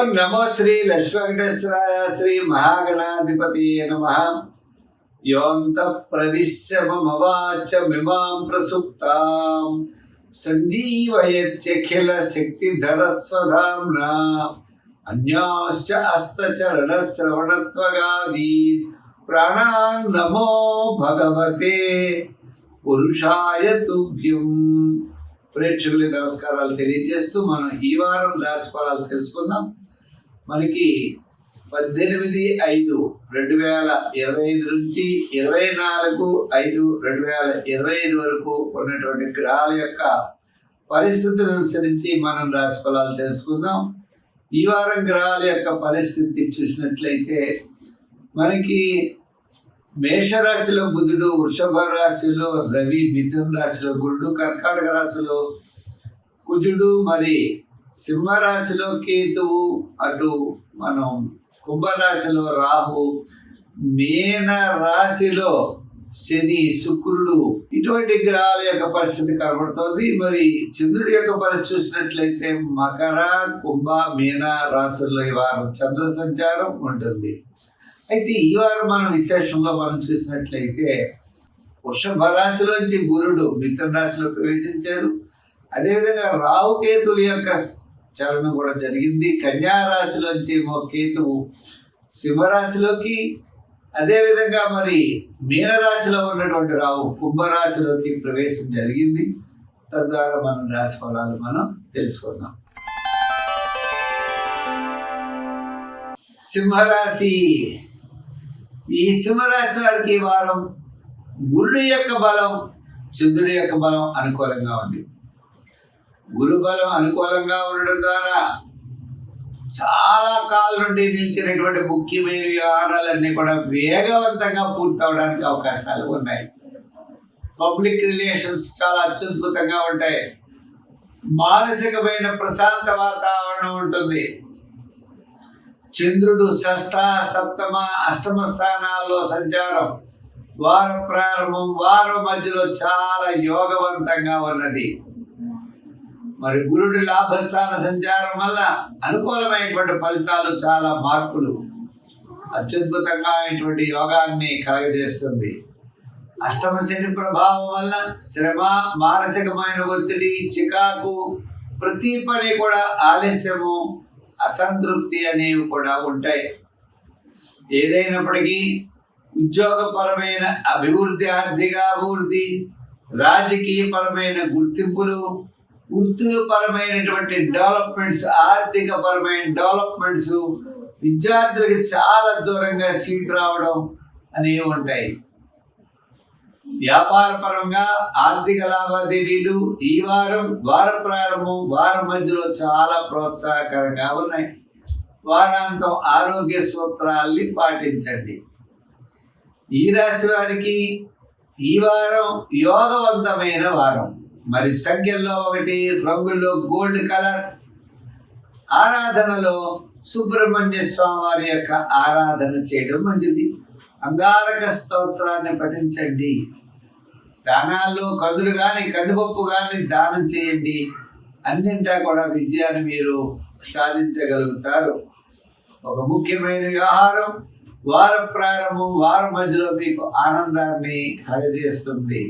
ఓం నమో శ్రీ లక్ష్మీవేంకటేశ్వరాయ శ్రీ మహాగణాధిపతి నమః. యోంత ప్రవిశ్య మమ వాచమిమాం ప్రసుప్తాం సంజీవయత్యఖిల శక్తిధర స్వధామ్నా అన్యాశ్చ హస్తచరణ శ్రవణత్వగాదీ ప్రాణాన్ నమో భగవతే పురుషాయ తుభ్యం. ప్రేక్షకులకి నమస్కారాలు తెలియజేస్తూ మనం ఈ వారం రాశిఫలాలు తెలుసుకుందాం. మనకి 18/5/2025 నుంచి 24/5/2025 వరకు ఉన్నటువంటి గ్రహాల యొక్క పరిస్థితులను అనుసరించి మనం రాశిఫలాలు తెలుసుకుందాం. ఈ వారం గ్రహాల యొక్క పరిస్థితి చూసినట్లయితే మనకి మేషరాశిలో బుధుడు, వృషభ రాశిలో రవి, మిథున రాశిలో గురుడు, కర్కాటక రాశిలో కుజుడు, మరి సింహరాశిలో కేతువు, అటు మనం కుంభరాశిలో రాహు, మీన రాశిలో శని, శుక్రుడు, ఇటువంటి గ్రహాల యొక్క పరిస్థితి కనబడుతోంది. మరి చంద్రుడి యొక్క పరిస్థితి చూసినట్లయితే మకర, కుంభ, మీన రాశుల్లో ఈ వారం చంద్ర సంచారం ఉంటుంది. అయితే ఈ వారం మనం విశేషంలో మనం చూసినట్లయితే వృషభ రాశిలోంచి గురుడు మిథున రాశిలో ప్రవేశించారు. అదేవిధంగా రాహుకేతుల యొక్క చలనం కూడా జరిగింది. కన్యా రాశిలోంచి కేతువు సింహరాశిలోకి, అదేవిధంగా మరి మీనరాశిలో ఉన్నటువంటి రాహు కుంభరాశిలోకి ప్రవేశం జరిగింది. తద్వారా మనం రాశి ఫలాలు మనం తెలుసుకుందాం. సింహరాశి. ఈ సింహరాశి వారికి ఈ వారం గురుడి యొక్క బలం, చంద్రుడి యొక్క బలం అనుకూలంగా ఉంది. గురు బలం అనుకూలంగా ఉండడం ద్వారా చాలా కాలం నుండి నిలిచినటువంటి ముఖ్యమైన వ్యవహారాలన్నీ కూడా వేగవంతంగా పూర్తవడానికి అవకాశాలు ఉన్నాయి. పబ్లిక్ రిలేషన్స్ చాలా అత్యద్భుతంగా ఉంటాయి. మానసికమైన ప్రశాంత వాతావరణం ఉంటుంది. చంద్రుడు షష్ఠ, సప్తమ, అష్టమ స్థానాల్లో సంచారం, వార ప్రారంభం, వారం మధ్యలో చాలా యోగవంతంగా ఉన్నది. మరి గురుడి లాభస్థాన సంచారం వల్ల అనుకూలమైనటువంటి ఫలితాలు, చాలా మార్పులు, అత్యద్భుతంగా అయినటువంటి యోగాన్ని కలగజేస్తుంది. అష్టమ శని ప్రభావం వల్ల శ్రమ, మానసికమైన ఒత్తిడి, చికాకు, ప్రతి పని కూడా ఆలస్యము, అసంతృప్తి అనేవి కూడా ఉంటాయి. ఏదైనప్పటికీ ఉద్యోగపరమైన అభివృద్ధి, ఆర్థిక అభివృద్ధి, రాజకీయపరమైన గుర్తింపులు, వృత్తులపరమైనటువంటి డెవలప్మెంట్స్, ఆర్థిక పరమైన డెవలప్మెంట్స్, విద్యార్థులకి చాలా దూరంగా సీట్ రావడం అనేవి ఉంటాయి. వ్యాపారపరంగా ఆర్థిక లావాదేవీలు ఈ వారం, వార ప్రారంభం, వారం మధ్యలో చాలా ప్రోత్సాహకరంగా ఉన్నాయి. వారాంతం ఆరోగ్య సూత్రాల్ని పాటించండి. ఈ రాశి వారికి ఈ వారం యోగవంతమైన వారం. మరి సంఖ్యల్లో 1, రంగుల్లో గోల్డ్ కలర్. ఆరాధనలో సుబ్రహ్మణ్య స్వామి వారి యొక్క ఆరాధన చేయడం మంచిది. అంగారక స్తోత్రాన్ని పఠించండి. దానాల్లో కందులు కానీ, కందిపప్పు కానీ దానం చేయండి. అన్నింటా కూడా విజయాన్ని మీరు సాధించగలుగుతారు. ఒక ముఖ్యమైన వ్యవహారం వార ప్రారంభం, వారం మధ్యలో మీకు ఆనందాన్ని కలగజేస్తుంది.